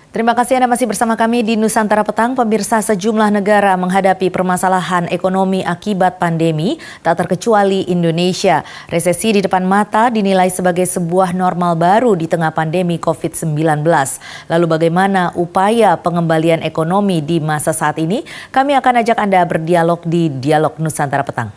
Terima kasih Anda masih bersama kami di Nusantara Petang. Pemirsa, sejumlah negara menghadapi permasalahan ekonomi akibat pandemi, tak terkecuali Indonesia. Resesi di depan mata dinilai sebagai sebuah normal baru di tengah pandemi COVID-19. Lalu bagaimana upaya pengembalian ekonomi di masa saat ini? Kami akan ajak Anda berdialog di Dialog Nusantara Petang.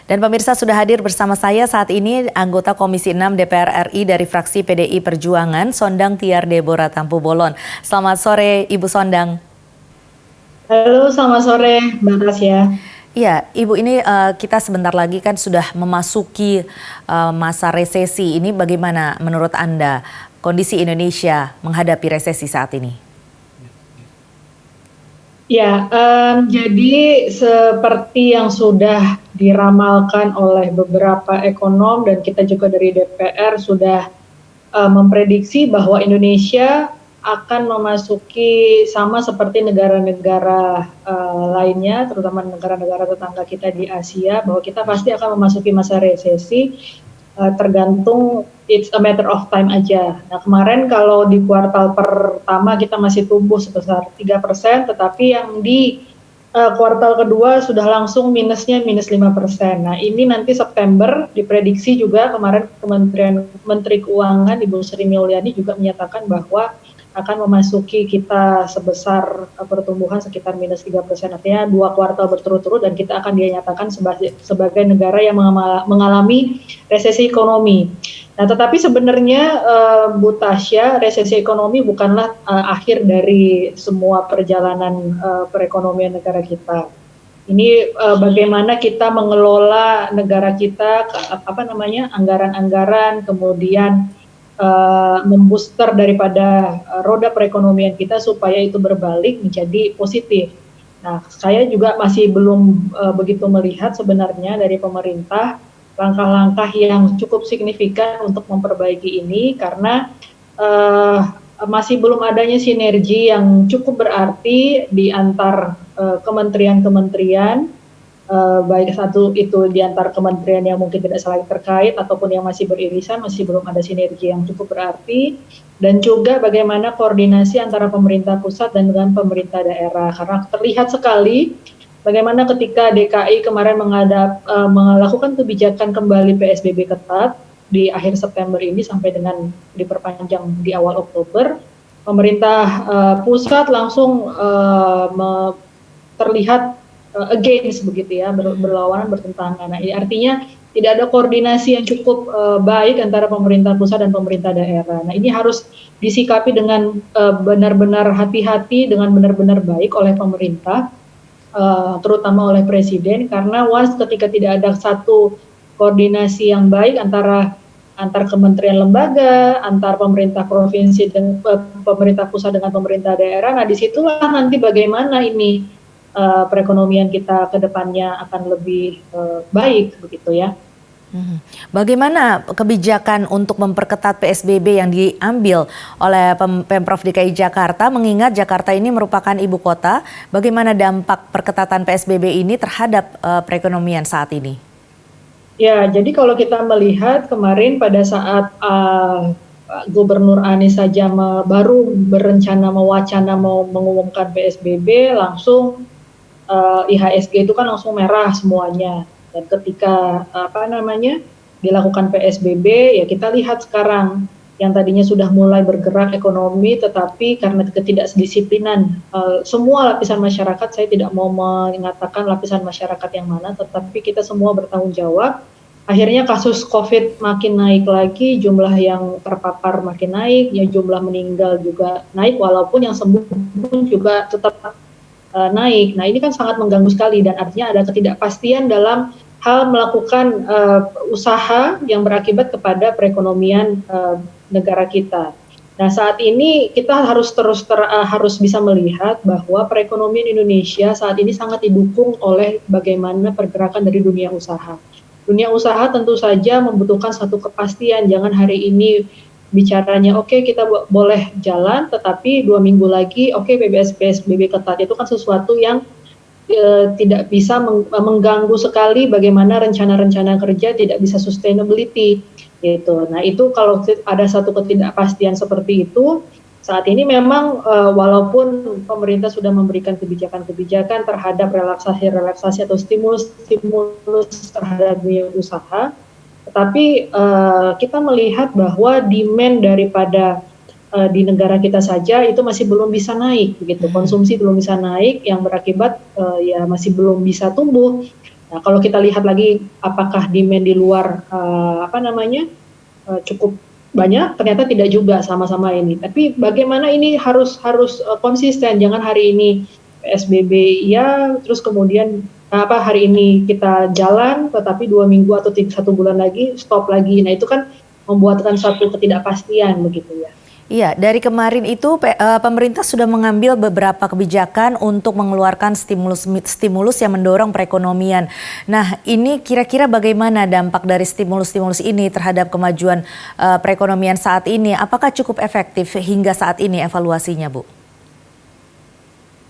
Dan pemirsa, sudah hadir bersama saya saat ini anggota Komisi 6 DPR RI dari fraksi PDI Perjuangan, Sondang Tiar Deborah Tampu Bolon. Selamat sore Ibu Sondang. Halo, selamat sore Mbak Tasya. Iya, Ibu, ini kita sebentar lagi kan sudah memasuki masa resesi. Ini bagaimana menurut Anda kondisi Indonesia menghadapi resesi saat ini? Ya, jadi seperti yang sudah diramalkan oleh beberapa ekonom dan kita juga dari DPR sudah memprediksi bahwa Indonesia akan memasuki sama seperti negara-negara lainnya, terutama negara-negara tetangga kita di Asia, bahwa kita pasti akan memasuki masa resesi. Tergantung, it's a matter of time aja. Nah, kemarin kalau di kuartal pertama kita masih tumbuh sebesar 3%, tetapi yang di kuartal kedua sudah langsung minusnya minus 5%. Nah, ini nanti September diprediksi juga, kemarin Menteri Keuangan Ibu Sri Mulyani juga menyatakan bahwa akan memasuki kita sebesar pertumbuhan sekitar minus 3%, artinya 2 kuartal berturut-turut dan kita akan dinyatakan sebagai negara yang mengalami resesi ekonomi. Nah, tetapi sebenarnya Bu Tasya, resesi ekonomi bukanlah akhir dari semua perjalanan perekonomian negara kita. Ini bagaimana kita mengelola negara kita, anggaran-anggaran, kemudian membooster daripada roda perekonomian kita supaya itu berbalik menjadi positif. Nah, saya juga masih belum begitu melihat sebenarnya dari pemerintah langkah-langkah yang cukup signifikan untuk memperbaiki ini karena masih belum adanya sinergi yang cukup berarti di antar kementerian-kementerian, baik satu itu di antar kementerian yang mungkin tidak saling terkait ataupun yang masih beririsan, masih belum ada sinergi yang cukup berarti, dan juga bagaimana koordinasi antara pemerintah pusat dan dengan pemerintah daerah, karena terlihat sekali bagaimana ketika DKI kemarin melakukan kebijakan kembali PSBB ketat di akhir September ini sampai dengan diperpanjang di awal Oktober, pemerintah pusat langsung terlihat against begitu ya, berlawanan, bertentangan. Nah, ini artinya tidak ada koordinasi yang cukup baik antara pemerintah pusat dan pemerintah daerah. Nah, ini harus disikapi dengan benar-benar hati-hati, dengan benar-benar baik oleh pemerintah, terutama oleh Presiden, karena once ketika tidak ada satu koordinasi yang baik antar kementerian lembaga, antar pemerintah provinsi dan pemerintah pusat dengan pemerintah daerah, nah disitulah nanti bagaimana ini perekonomian kita ke depannya akan lebih baik begitu ya. Bagaimana kebijakan untuk memperketat PSBB yang diambil oleh Pemprov DKI Jakarta, mengingat Jakarta ini merupakan ibu kota, bagaimana dampak perketatan PSBB ini terhadap perekonomian saat ini? Ya, jadi kalau kita melihat kemarin pada saat Gubernur Anies saja baru berencana mewacana mau mengumumkan PSBB, langsung IHSG itu kan langsung merah semuanya. Dan ketika dilakukan PSBB, ya kita lihat sekarang yang tadinya sudah mulai bergerak ekonomi, tetapi karena ketidakdisiplinan semua lapisan masyarakat, saya tidak mau mengatakan lapisan masyarakat yang mana, tetapi kita semua bertanggung jawab. Akhirnya kasus COVID makin naik lagi, jumlah yang terpapar makin naik, ya jumlah meninggal juga naik, walaupun yang sembuh pun juga tetap naik. Nah, ini kan sangat mengganggu sekali dan artinya ada ketidakpastian dalam hal melakukan usaha yang berakibat kepada perekonomian negara kita. Nah, saat ini kita harus harus bisa melihat bahwa perekonomian Indonesia saat ini sangat didukung oleh bagaimana pergerakan dari dunia usaha. Dunia usaha tentu saja membutuhkan satu kepastian, jangan hari ini bicaranya oke, kita boleh jalan, tetapi 2 minggu lagi PSBB ketat, itu kan sesuatu yang tidak bisa mengganggu sekali bagaimana rencana-rencana kerja, tidak bisa sustainability gitu. Nah itu kalau ada satu ketidakpastian seperti itu, saat ini memang walaupun pemerintah sudah memberikan kebijakan-kebijakan terhadap relaksasi atau stimulus terhadap dunia usaha, tetapi kita melihat bahwa demand daripada di negara kita saja itu masih belum bisa naik, begitu. Konsumsi belum bisa naik, yang berakibat ya masih belum bisa tumbuh. Nah, kalau kita lihat lagi apakah demand di luar cukup banyak, ternyata tidak juga sama-sama ini. Tapi bagaimana ini harus konsisten, jangan hari ini PSBB ya, terus kemudian hari ini kita jalan, tetapi 2 minggu atau 1 bulan lagi stop lagi. Nah itu kan membuatkan satu ketidakpastian begitu ya. Iya, dari kemarin itu pemerintah sudah mengambil beberapa kebijakan untuk mengeluarkan stimulus yang mendorong perekonomian. Nah, ini kira-kira bagaimana dampak dari stimulus ini terhadap kemajuan perekonomian saat ini? Apakah cukup efektif hingga saat ini evaluasinya, Bu?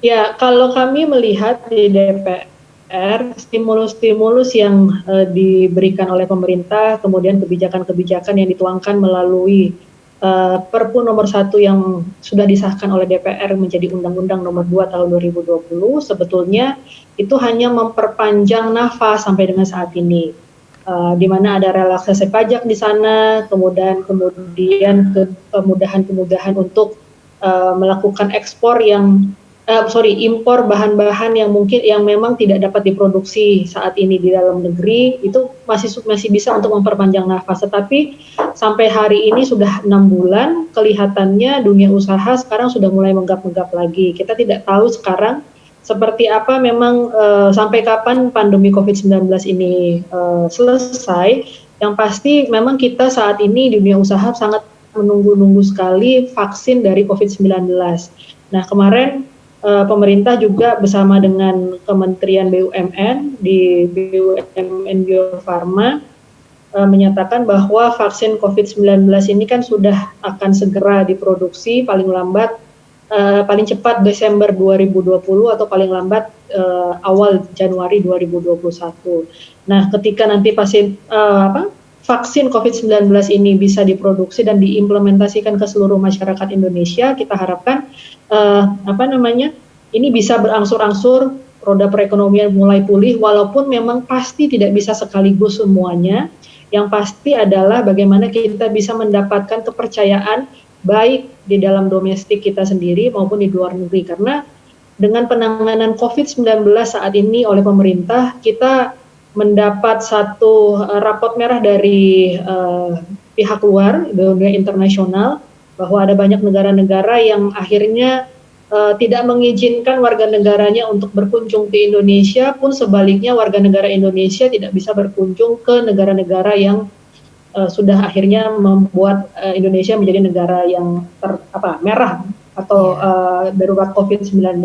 Ya, kalau kami melihat di DPR, stimulus-stimulus yang diberikan oleh pemerintah, kemudian kebijakan-kebijakan yang dituangkan melalui Perpu nomor 1 yang sudah disahkan oleh DPR menjadi Undang-Undang nomor 2 tahun 2020, sebetulnya itu hanya memperpanjang nafas sampai dengan saat ini. Di mana ada relaksasi pajak di sana, kemudian kemudahan-kemudahan untuk melakukan ekspor impor bahan-bahan yang memang tidak dapat diproduksi saat ini di dalam negeri, itu masih bisa untuk memperpanjang nafas. Tetapi sampai hari ini sudah 6 bulan, kelihatannya dunia usaha sekarang sudah mulai menggap-menggap lagi. Kita tidak tahu sekarang seperti apa memang sampai kapan pandemi COVID-19 ini selesai. Yang pasti memang kita saat ini dunia usaha sangat menunggu-nunggu sekali vaksin dari COVID-19. Nah, kemarin pemerintah juga bersama dengan Kementerian BUMN di BUMN Bio Farma menyatakan bahwa vaksin COVID-19 ini kan sudah akan segera diproduksi paling cepat Desember 2020 atau paling lambat awal Januari 2021. Nah, ketika nanti vaksin COVID-19 ini bisa diproduksi dan diimplementasikan ke seluruh masyarakat Indonesia, kita harapkan ini bisa berangsur-angsur roda perekonomian mulai pulih, walaupun memang pasti tidak bisa sekaligus semuanya. Yang pasti adalah bagaimana kita bisa mendapatkan kepercayaan baik di dalam domestik kita sendiri maupun di luar negeri. Karena dengan penanganan COVID-19 saat ini oleh pemerintah, kita mendapat satu rapot merah dari pihak luar, dunia internasional, bahwa ada banyak negara-negara yang akhirnya tidak mengizinkan warga negaranya untuk berkunjung ke Indonesia, pun sebaliknya warga negara Indonesia tidak bisa berkunjung ke negara-negara yang sudah akhirnya membuat Indonesia menjadi negara yang merah atau darurat COVID-19.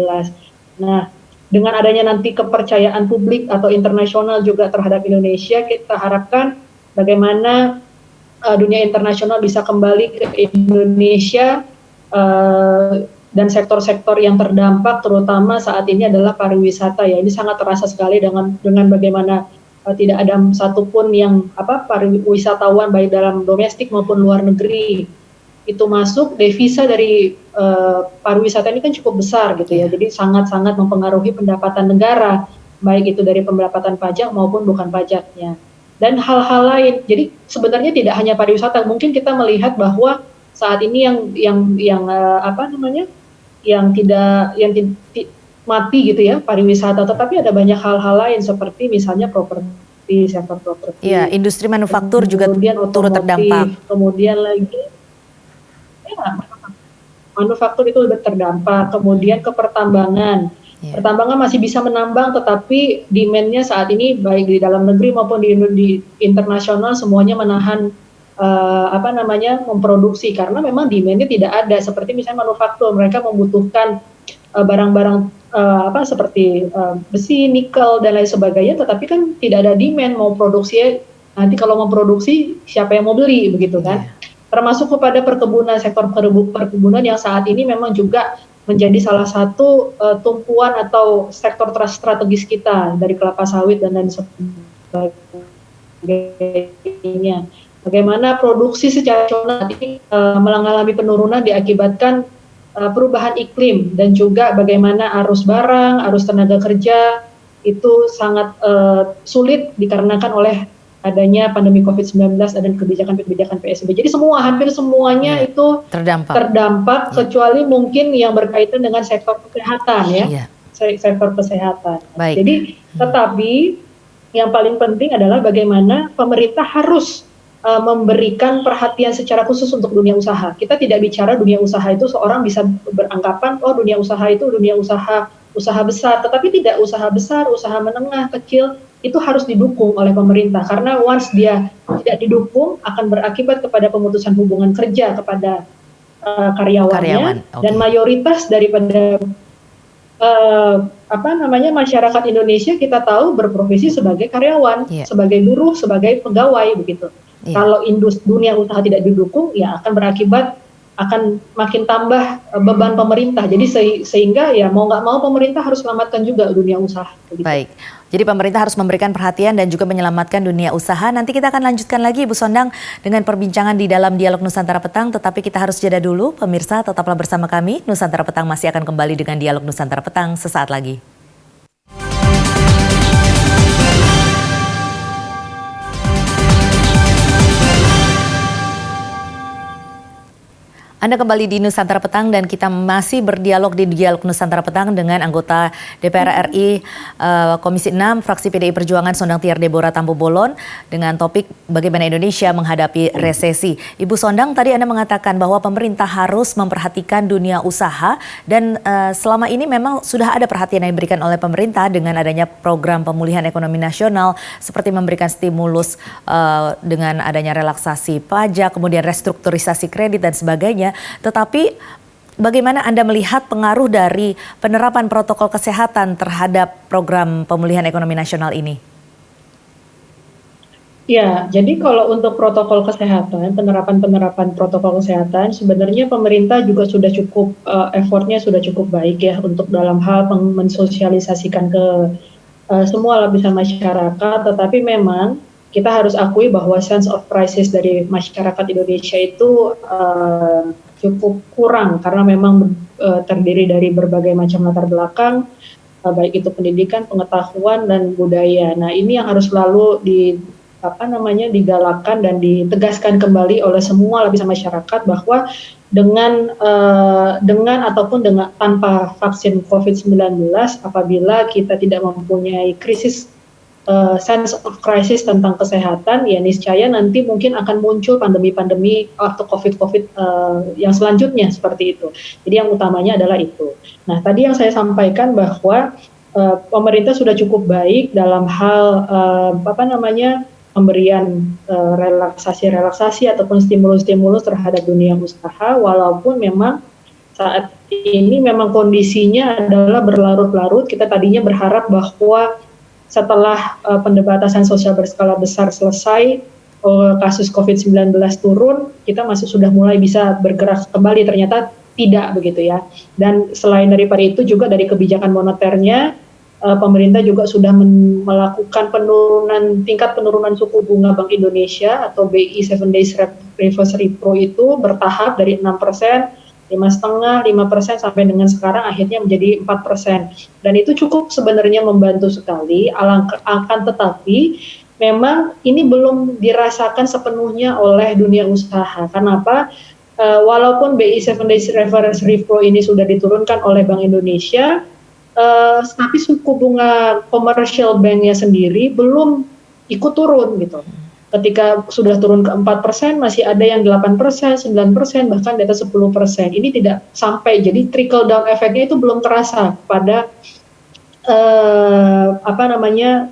Nah, dengan adanya nanti kepercayaan publik atau internasional juga terhadap Indonesia, kita harapkan bagaimana dunia internasional bisa kembali ke Indonesia, dan sektor-sektor yang terdampak terutama saat ini adalah pariwisata ya. Ini sangat terasa sekali dengan bagaimana tidak ada satupun yang wisatawan baik dalam domestik maupun luar negeri itu masuk. Devisa dari pariwisata ini kan cukup besar gitu ya. Jadi sangat-sangat mempengaruhi pendapatan negara, baik itu dari pendapatan pajak maupun bukan pajaknya. Dan hal-hal lain. Jadi sebenarnya tidak hanya pariwisata, mungkin kita melihat bahwa saat ini yang mati gitu ya pariwisata, tetapi ada banyak hal-hal lain seperti misalnya sektor properti. Ya, industri manufaktur juga turut terdampak. Kemudian lagi manufaktur itu lebih terdampak. Kemudian ke pertambangan. Pertambangan masih bisa menambang, tetapi demand-nya saat ini baik di dalam negeri maupun di internasional semuanya menahan memproduksi karena memang demand-nya tidak ada. Seperti misalnya manufaktur, mereka membutuhkan barang-barang seperti besi, nikel dan lain sebagainya, tetapi kan tidak ada demand mau produksi. Nanti kalau mau produksi siapa yang mau beli begitu kan? Termasuk kepada perkebunan, sektor perkebunan yang saat ini memang juga menjadi salah satu tumpuan atau sektor strategis kita dari kelapa sawit dan lain sebagainya. Bagaimana produksi secara nasional ini mengalami penurunan diakibatkan perubahan iklim dan juga bagaimana arus barang, arus tenaga kerja itu sangat sulit dikarenakan oleh adanya pandemi COVID-19 dan kebijakan-kebijakan PSBB. Jadi hampir semuanya itu terdampak kecuali mungkin yang berkaitan dengan sektor kesehatan ya. Sektor kesehatan. Baik. Jadi tetapi yang paling penting adalah bagaimana pemerintah harus memberikan perhatian secara khusus untuk dunia usaha. Kita tidak bicara dunia usaha itu seorang bisa beranggapan dunia usaha itu dunia usaha besar, tetapi tidak, usaha besar, usaha menengah, kecil itu harus didukung oleh pemerintah karena once dia tidak didukung akan berakibat kepada pemutusan hubungan kerja kepada karyawannya. Dan mayoritas daripada masyarakat Indonesia kita tahu berprofesi sebagai karyawan, sebagai buruh, sebagai pegawai begitu. Kalau dunia usaha tidak didukung, ya akan berakibat akan makin tambah beban pemerintah. Jadi sehingga ya mau nggak mau pemerintah harus selamatkan juga dunia usaha. Begitu. Baik, jadi pemerintah harus memberikan perhatian dan juga menyelamatkan dunia usaha. Nanti kita akan lanjutkan lagi Ibu Sondang dengan perbincangan di dalam Dialog Nusantara Petang. Tetapi kita harus jeda dulu. Pemirsa tetaplah bersama kami. Nusantara Petang masih akan kembali dengan Dialog Nusantara Petang sesaat lagi. Anda kembali di Nusantara Petang dan kita masih berdialog di Dialog Nusantara Petang dengan anggota DPR RI Komisi 6 Fraksi PDI Perjuangan Sondang Tiar Deborah Tampu Bolon dengan topik bagaimana Indonesia menghadapi resesi. Ibu Sondang, tadi Anda mengatakan bahwa pemerintah harus memperhatikan dunia usaha dan selama ini memang sudah ada perhatian yang diberikan oleh pemerintah dengan adanya program pemulihan ekonomi nasional seperti memberikan stimulus dengan adanya relaksasi pajak, kemudian restrukturisasi kredit dan sebagainya. Tetapi bagaimana Anda melihat pengaruh dari penerapan protokol kesehatan terhadap program pemulihan ekonomi nasional ini? Ya, jadi kalau untuk protokol kesehatan, penerapan protokol kesehatan, sebenarnya pemerintah juga sudah cukup, effortnya sudah cukup baik ya untuk dalam hal mensosialisasikan ke semua lapisan masyarakat, tetapi memang kita harus akui bahwa sense of crisis dari masyarakat Indonesia itu cukup kurang karena memang terdiri dari berbagai macam latar belakang, baik itu pendidikan, pengetahuan dan budaya. Nah, ini yang harus selalu digalakkan dan ditegaskan kembali oleh semua lapisan masyarakat bahwa dengan ataupun tanpa vaksin COVID-19, apabila kita tidak mempunyai sense of crisis tentang kesehatan, ya niscaya nanti mungkin akan muncul pandemi-pandemi atau COVID yang selanjutnya seperti itu. Jadi yang utamanya adalah itu. Nah, tadi yang saya sampaikan bahwa pemerintah sudah cukup baik dalam hal pemberian relaksasi ataupun stimulus-stimulus terhadap dunia usaha, walaupun memang saat ini memang kondisinya adalah berlarut-larut. Kita tadinya berharap bahwa setelah pembatasan sosial berskala besar selesai, kasus COVID-19 turun, kita sudah mulai bisa bergerak kembali, ternyata tidak begitu ya. Dan selain daripada itu juga dari kebijakan moneternya, pemerintah juga sudah melakukan tingkat penurunan suku bunga Bank Indonesia atau BI 7 Days Reverse Repo itu bertahap dari 6%, 5,5%, 5% sampai dengan sekarang akhirnya menjadi 4%. Dan itu cukup sebenarnya membantu sekali, akan tetapi memang ini belum dirasakan sepenuhnya oleh dunia usaha. Kenapa? Walaupun BI 7 Days Reverse Repo ini sudah diturunkan oleh Bank Indonesia, tapi suku bunga commercial banknya sendiri belum ikut turun gitu. Ketika sudah turun ke 4%, masih ada yang 8%, 9%, bahkan di atas 10%. Ini tidak sampai, jadi trickle down efeknya itu belum terasa pada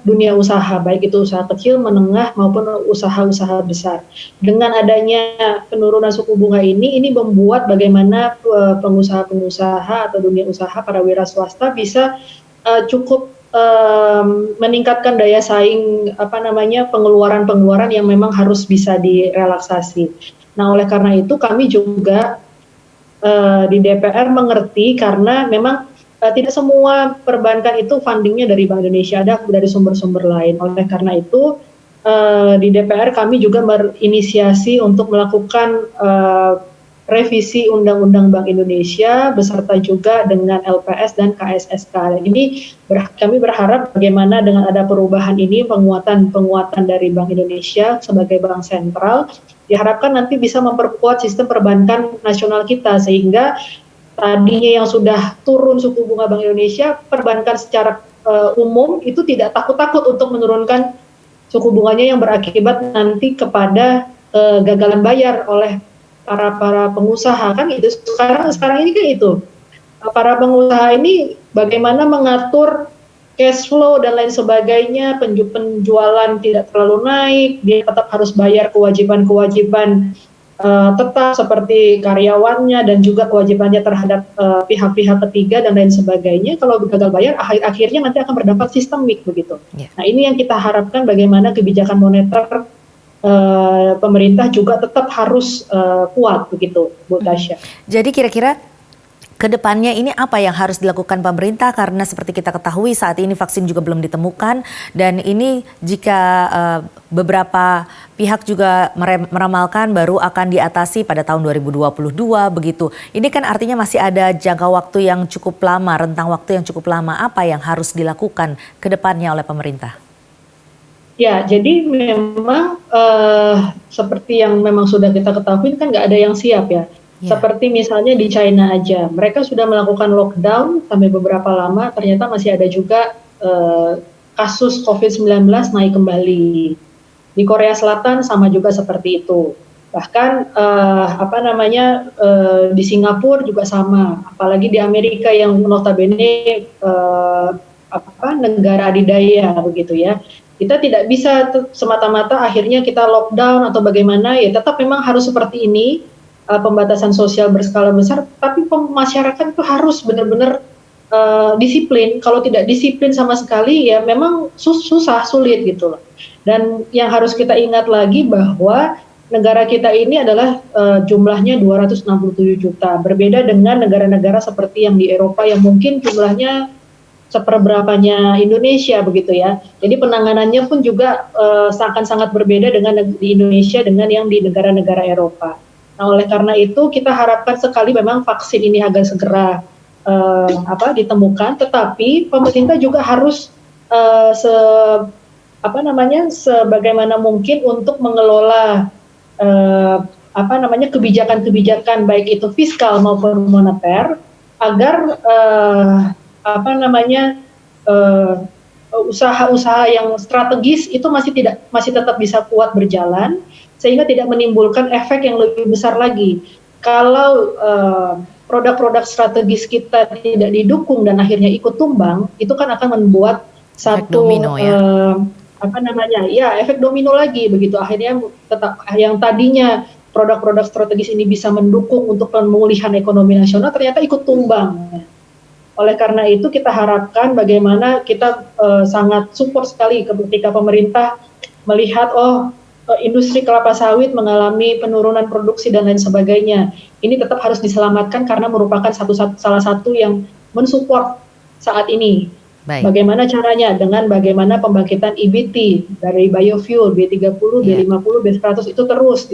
dunia usaha, baik itu usaha kecil, menengah maupun usaha-usaha besar. Dengan adanya penurunan suku bunga ini membuat bagaimana pengusaha-pengusaha atau dunia usaha para wira swasta bisa cukup meningkatkan daya saing pengeluaran-pengeluaran yang memang harus bisa direlaksasi. Nah, oleh karena itu kami juga di DPR mengerti karena memang tidak semua perbankan itu fundingnya dari Bank Indonesia, ada dari sumber-sumber lain. Oleh karena itu di DPR kami juga berinisiasi untuk melakukan revisi Undang-Undang Bank Indonesia beserta juga dengan LPS dan KSSK. Dan ini kami berharap bagaimana dengan ada perubahan ini, penguatan dari Bank Indonesia sebagai bank sentral, diharapkan nanti bisa memperkuat sistem perbankan nasional kita sehingga tadinya yang sudah turun suku bunga Bank Indonesia, perbankan secara umum itu tidak takut-takut untuk menurunkan suku bunganya yang berakibat nanti kepada gagalan bayar oleh para pengusaha, kan itu sekarang ini kan itu para pengusaha ini bagaimana mengatur cash flow dan lain sebagainya, penjualan tidak terlalu naik, dia tetap harus bayar kewajiban tetap seperti karyawannya dan juga kewajibannya terhadap pihak-pihak ketiga dan lain sebagainya. Kalau gagal bayar akhirnya nanti akan berdampak sistemik begitu. Nah ini yang kita harapkan, bagaimana kebijakan moneter pemerintah juga tetap harus kuat begitu, Bu Tasya. Jadi kira-kira ke depannya ini apa yang harus dilakukan pemerintah, karena seperti kita ketahui saat ini vaksin juga belum ditemukan, dan ini jika beberapa pihak juga meramalkan baru akan diatasi pada tahun 2022 begitu. Ini kan artinya masih ada jangka waktu yang cukup lama, rentang waktu yang cukup lama. Apa yang harus dilakukan ke depannya oleh pemerintah? Ya, jadi memang seperti yang memang sudah kita ketahui kan nggak ada yang siap ya. Seperti misalnya di China aja, mereka sudah melakukan lockdown sampai beberapa lama, ternyata masih ada juga kasus COVID-19 naik kembali. Di Korea Selatan sama juga seperti itu. Bahkan di Singapura juga sama, apalagi di Amerika yang notabene negara adidaya begitu ya. Kita tidak bisa semata-mata akhirnya kita lockdown atau bagaimana, ya tetap memang harus seperti ini, pembatasan sosial berskala besar, tapi masyarakat itu harus benar-benar disiplin. Kalau tidak disiplin sama sekali ya memang sulit gitu loh. Dan yang harus kita ingat lagi bahwa negara kita ini adalah jumlahnya 267 juta, berbeda dengan negara-negara seperti yang di Eropa yang mungkin jumlahnya seperberapanya Indonesia begitu ya. Jadi penanganannya pun juga akan sangat berbeda dengan di Indonesia dengan yang di negara-negara Eropa. Nah, oleh karena itu kita harapkan sekali memang vaksin ini agar segera ditemukan, tetapi pemerintah juga harus sebagaimana mungkin untuk mengelola kebijakan-kebijakan baik itu fiskal maupun moneter agar usaha-usaha yang strategis itu masih tetap bisa kuat berjalan, sehingga tidak menimbulkan efek yang lebih besar lagi. Kalau produk-produk strategis kita tidak didukung dan akhirnya ikut tumbang, itu kan akan membuat efek domino, efek domino lagi begitu. Akhirnya tetap yang tadinya produk-produk strategis ini bisa mendukung untuk pemulihan ekonomi nasional ternyata ikut tumbang. Oleh karena itu kita harapkan bagaimana kita sangat support sekali ketika pemerintah melihat industri kelapa sawit mengalami penurunan produksi dan lain sebagainya. Ini tetap harus diselamatkan karena merupakan salah satu yang mensupport saat ini. Baik. Bagaimana caranya? Dengan bagaimana pembangkitan EBT dari biofuel B30, B50, B100 itu terus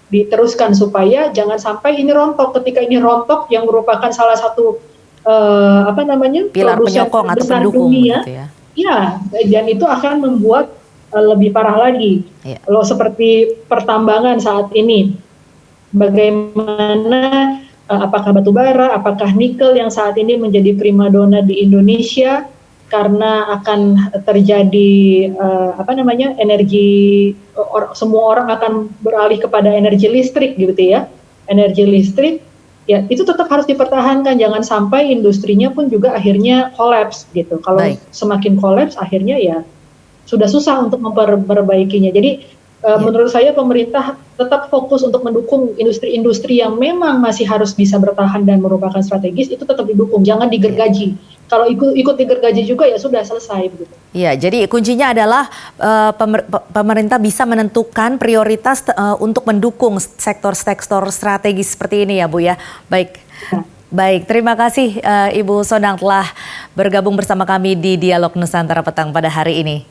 diteruskan supaya jangan sampai ini rontok. Ketika ini rontok yang merupakan salah satu pilar penyokong atau pendukung dunia, gitu ya. Ya, dan itu akan membuat lebih parah lagi. Kalau seperti pertambangan saat ini, bagaimana apakah batu bara, apakah nikel yang saat ini menjadi primadona di Indonesia karena akan terjadi semua orang akan beralih kepada energi listrik gitu ya. Energi listrik ya itu tetap harus dipertahankan, jangan sampai industrinya pun juga akhirnya kolaps gitu. Kalau semakin kolaps akhirnya ya sudah susah untuk memperbaikinya. Jadi menurut saya pemerintah tetap fokus untuk mendukung industri-industri yang memang masih harus bisa bertahan dan merupakan strategis, itu tetap didukung, jangan digergaji. kalau ikut digergaji juga ya sudah selesai begitu. Ya, jadi kuncinya adalah pemerintah bisa menentukan prioritas untuk mendukung sektor-sektor strategis seperti ini ya Bu ya. Baik. Ya. Baik, terima kasih Ibu Sonang telah bergabung bersama kami di Dialog Nusantara Petang pada hari ini.